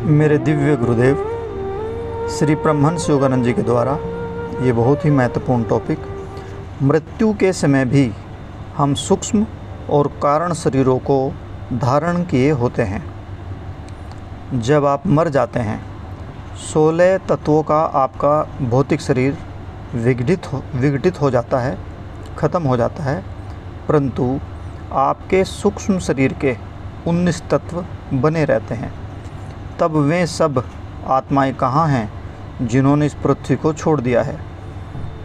मेरे दिव्य गुरुदेव श्री परमहंस योगानंद जी के द्वारा ये बहुत ही महत्वपूर्ण टॉपिक, मृत्यु के समय भी हम सूक्ष्म और कारण शरीरों को धारण किए होते हैं। जब आप मर जाते हैं 16 तत्वों का आपका भौतिक शरीर विघटित हो जाता है, ख़त्म हो जाता है, परंतु आपके सूक्ष्म शरीर के 19 तत्व बने रहते हैं। तब वे सब आत्माएं कहाँ हैं जिन्होंने इस पृथ्वी को छोड़ दिया है?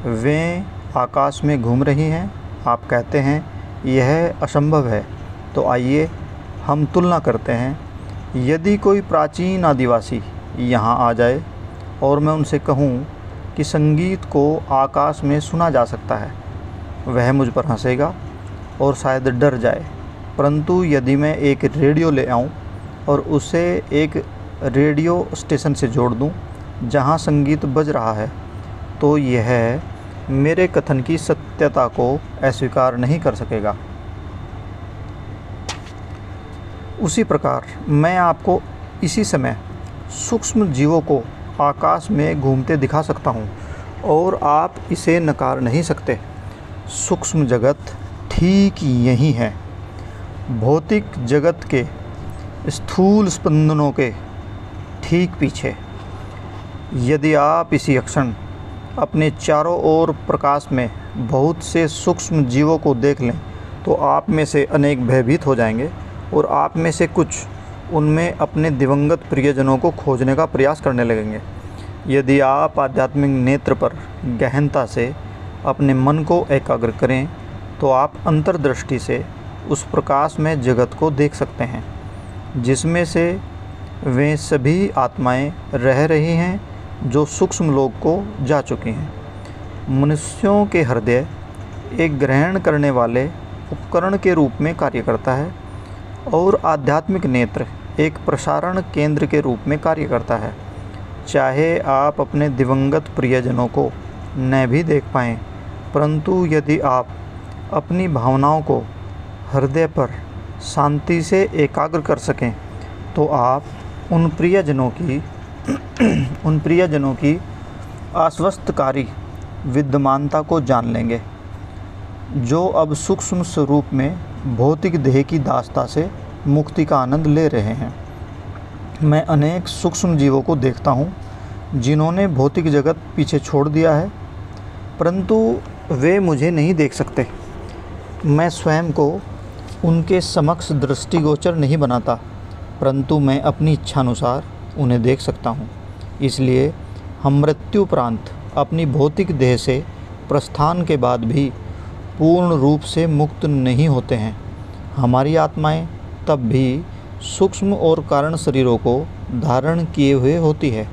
वे आकाश में घूम रही हैं। आप कहते हैं यह असंभव है, तो आइए हम तुलना करते हैं। यदि कोई प्राचीन आदिवासी यहाँ आ जाए और मैं उनसे कहूँ कि संगीत को आकाश में सुना जा सकता है, वह मुझ पर हंसेगा और शायद डर जाए। परंतु यदि मैं एक रेडियो ले आऊँ और उसे एक रेडियो स्टेशन से जोड़ दूं जहां संगीत बज रहा है, तो यह मेरे कथन की सत्यता को अस्वीकार नहीं कर सकेगा। उसी प्रकार मैं आपको इसी समय सूक्ष्म जीवों को आकाश में घूमते दिखा सकता हूं और आप इसे नकार नहीं सकते। सूक्ष्म जगत ठीक यही है, भौतिक जगत के स्थूल स्पंदनों के ठीक पीछे। यदि आप इसी क्षण अपने चारों ओर प्रकाश में बहुत से सूक्ष्म जीवों को देख लें, तो आप में से अनेक भयभीत हो जाएंगे और आप में से कुछ उनमें अपने दिवंगत प्रियजनों को खोजने का प्रयास करने लगेंगे। यदि आप आध्यात्मिक नेत्र पर गहनता से अपने मन को एकाग्र करें, तो आप अंतर्दृष्टि से उस प्रकाश में जगत को देख सकते हैं, जिसमें से वे सभी आत्माएं रह रही हैं जो सूक्ष्म लोक को जा चुकी हैं। मनुष्यों के हृदय एक ग्रहण करने वाले उपकरण के रूप में कार्य करता है और आध्यात्मिक नेत्र एक प्रसारण केंद्र के रूप में कार्य करता है। चाहे आप अपने दिवंगत प्रियजनों को न भी देख पाएँ, परंतु यदि आप अपनी भावनाओं को हृदय पर शांति से एकाग्र कर सकें, तो आप उन प्रियजनों की आश्वस्तकारी विद्यमानता को जान लेंगे, जो अब सूक्ष्म स्वरूप में भौतिक देह की दासता से मुक्ति का आनंद ले रहे हैं। मैं अनेक सूक्ष्म जीवों को देखता हूँ जिन्होंने भौतिक जगत पीछे छोड़ दिया है, परंतु वे मुझे नहीं देख सकते। मैं स्वयं को उनके समक्ष दृष्टिगोचर नहीं बनाता, परंतु मैं अपनी इच्छानुसार उन्हें देख सकता हूँ। इसलिए हम मृत्युपरांत अपनी भौतिक देह से प्रस्थान के बाद भी पूर्ण रूप से मुक्त नहीं होते हैं। हमारी आत्माएं तब भी सूक्ष्म और कारण शरीरों को धारण किए हुए होती है।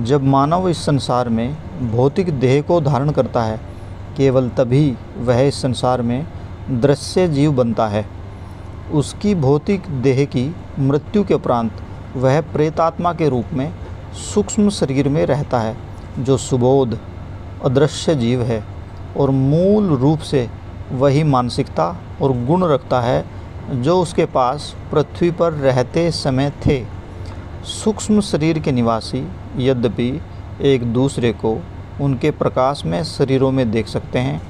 जब मानव इस संसार में भौतिक देह को धारण करता है, केवल तभी वह इस संसार में दृश्य जीव बनता है। उसकी भौतिक देह की मृत्यु के उपरांत वह प्रेतात्मा के रूप में सूक्ष्म शरीर में रहता है, जो सुबोध अदृश्य जीव है और मूल रूप से वही मानसिकता और गुण रखता है जो उसके पास पृथ्वी पर रहते समय थे। सूक्ष्म शरीर के निवासी यद्यपि एक दूसरे को उनके प्रकाश में शरीरों में देख सकते हैं,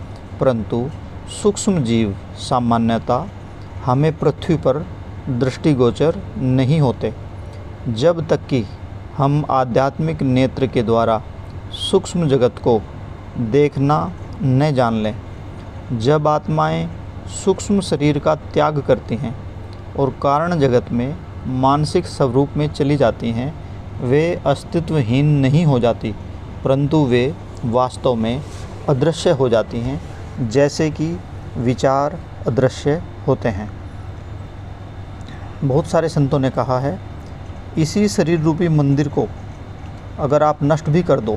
परंतु सूक्ष्म जीव सामान्यतः हमें पृथ्वी पर दृष्टिगोचर नहीं होते, जब तक कि हम आध्यात्मिक नेत्र के द्वारा सूक्ष्म जगत को देखना न जान लें। जब आत्माएं सूक्ष्म शरीर का त्याग करती हैं और कारण जगत में मानसिक स्वरूप में चली जाती हैं, वे अस्तित्वहीन नहीं हो जाती, परंतु वे वास्तव में अदृश्य हो जाती हैं, जैसे कि विचार अदृश्य होते हैं। बहुत सारे संतों ने कहा है, इसी शरीर रूपी मंदिर को अगर आप नष्ट भी कर दो,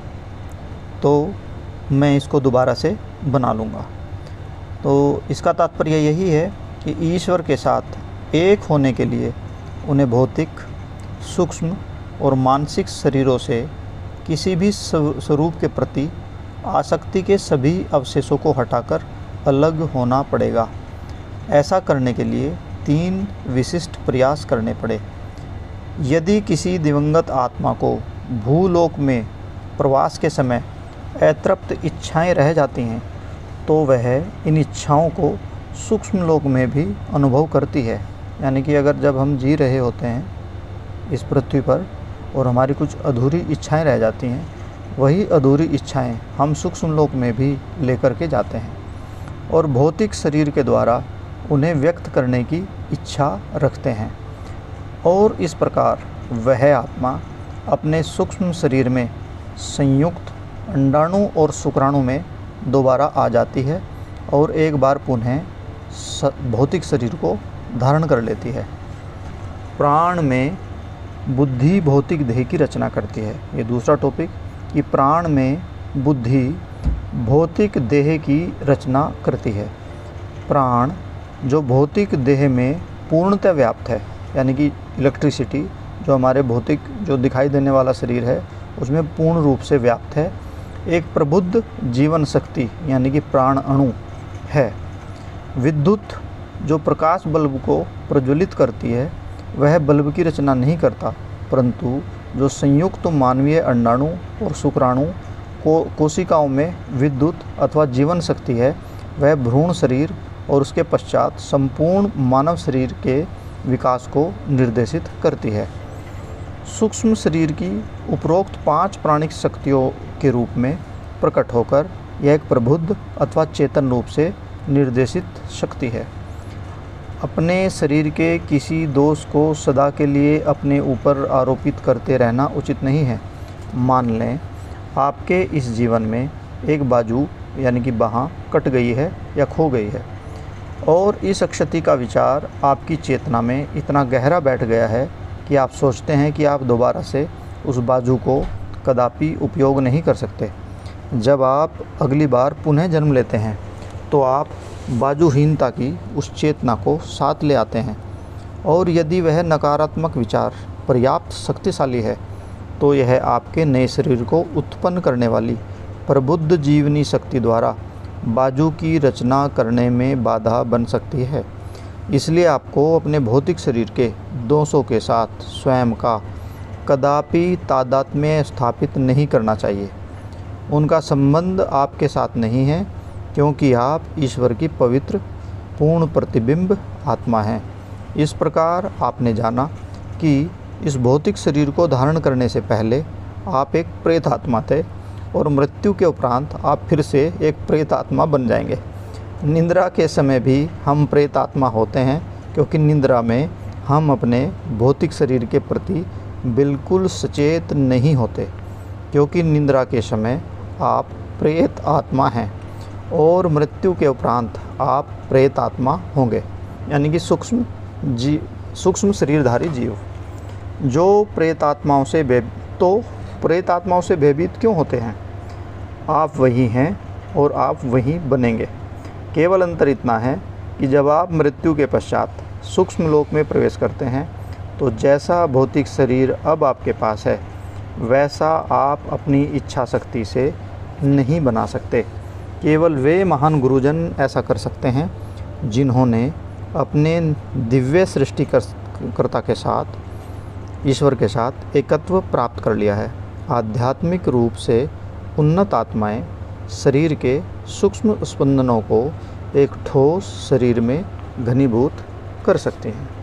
तो मैं इसको दोबारा से बना लूँगा। तो इसका तात्पर्य यही है कि ईश्वर के साथ एक होने के लिए उन्हें भौतिक, सूक्ष्म और मानसिक शरीरों से किसी भी स्वरूप के प्रति आसक्ति के सभी अवशेषों को हटाकर अलग होना पड़ेगा। ऐसा करने के लिए 3 विशिष्ट प्रयास करने पड़े। यदि किसी दिवंगत आत्मा को भूलोक में प्रवास के समय अतृप्त इच्छाएं रह जाती हैं तो वह इन इच्छाओं को सूक्ष्म लोक में भी अनुभव करती है। यानी कि अगर जब हम जी रहे होते हैं इस पृथ्वी पर और हमारी कुछ अधूरी इच्छाएं रह जाती हैं, वही अधूरी इच्छाएं हम सूक्ष्म लोक में भी लेकर के जाते हैं और भौतिक शरीर के द्वारा उन्हें व्यक्त करने की इच्छा रखते हैं। और इस प्रकार वह आत्मा अपने सूक्ष्म शरीर में संयुक्त अंडाणु और शुक्राणु में दोबारा आ जाती है और एक बार पुनः भौतिक शरीर को धारण कर लेती है। प्राण में बुद्धि भौतिक देह की रचना करती है। ये दूसरा टॉपिक कि प्राण में बुद्धि भौतिक देह की रचना करती है। प्राण जो भौतिक देह में पूर्णतः व्याप्त है, यानी कि इलेक्ट्रिसिटी जो हमारे भौतिक जो दिखाई देने वाला शरीर है उसमें पूर्ण रूप से व्याप्त है, एक प्रबुद्ध जीवन शक्ति यानी कि प्राण अणु है। विद्युत जो प्रकाश बल्ब को प्रज्वलित करती है वह बल्ब की रचना नहीं करता, परंतु जो संयुक्त मानवीय अंडाणु और शुक्राणु कोशिकाओं में विद्युत अथवा जीवन शक्ति है, वह भ्रूण शरीर और उसके पश्चात संपूर्ण मानव शरीर के विकास को निर्देशित करती है। सूक्ष्म शरीर की उपरोक्त 5 प्राणिक शक्तियों के रूप में प्रकट होकर यह एक प्रबुद्ध अथवा चेतन रूप से निर्देशित शक्ति है। अपने शरीर के किसी दोष को सदा के लिए अपने ऊपर आरोपित करते रहना उचित नहीं है। मान लें आपके इस जीवन में एक बाजू यानी कि बाँह कट गई है या खो गई है और इस क्षति का विचार आपकी चेतना में इतना गहरा बैठ गया है कि आप सोचते हैं कि आप दोबारा से उस बाजू को कदापि उपयोग नहीं कर सकते। जब आप अगली बार पुनः जन्म लेते हैं तो आप बाजूहीनता की उस चेतना को साथ ले आते हैं और यदि वह नकारात्मक विचार पर्याप्त शक्तिशाली है तो यह आपके नए शरीर को उत्पन्न करने वाली प्रबुद्ध जीवनी शक्ति द्वारा बाजू की रचना करने में बाधा बन सकती है। इसलिए आपको अपने भौतिक शरीर के दोषों के साथ स्वयं का कदापि तादात्म्य स्थापित नहीं करना चाहिए। उनका संबंध आपके साथ नहीं है, क्योंकि आप ईश्वर की पवित्र पूर्ण प्रतिबिंब आत्मा हैं। इस प्रकार आपने जाना कि इस भौतिक शरीर को धारण करने से पहले आप एक प्रेत आत्मा थे और मृत्यु के उपरांत आप फिर से एक प्रेत आत्मा बन जाएंगे। निद्रा के समय भी हम प्रेत आत्मा होते हैं, क्योंकि निद्रा में हम अपने भौतिक शरीर के प्रति बिल्कुल सचेत नहीं होते, क्योंकि निद्रा के समय आप प्रेत आत्मा हैं और मृत्यु के उपरांत आप प्रेत आत्मा होंगे, यानी कि सूक्ष्म शरीरधारी जीव। जो प्रेत आत्माओं से भयभीत क्यों होते हैं? आप वही हैं और आप वही बनेंगे। केवल अंतर इतना है कि जब आप मृत्यु के पश्चात सूक्ष्म लोक में प्रवेश करते हैं तो जैसा भौतिक शरीर अब आपके पास है वैसा आप अपनी इच्छा शक्ति से नहीं बना सकते। केवल वे महान गुरुजन ऐसा कर सकते हैं जिन्होंने अपने दिव्य सृष्टिकर्ता के साथ, ईश्वर के साथ एकत्व प्राप्त कर लिया है। आध्यात्मिक रूप से उन्नत आत्माएं शरीर के सूक्ष्म स्पंदनों को एक ठोस शरीर में घनीभूत कर सकती हैं।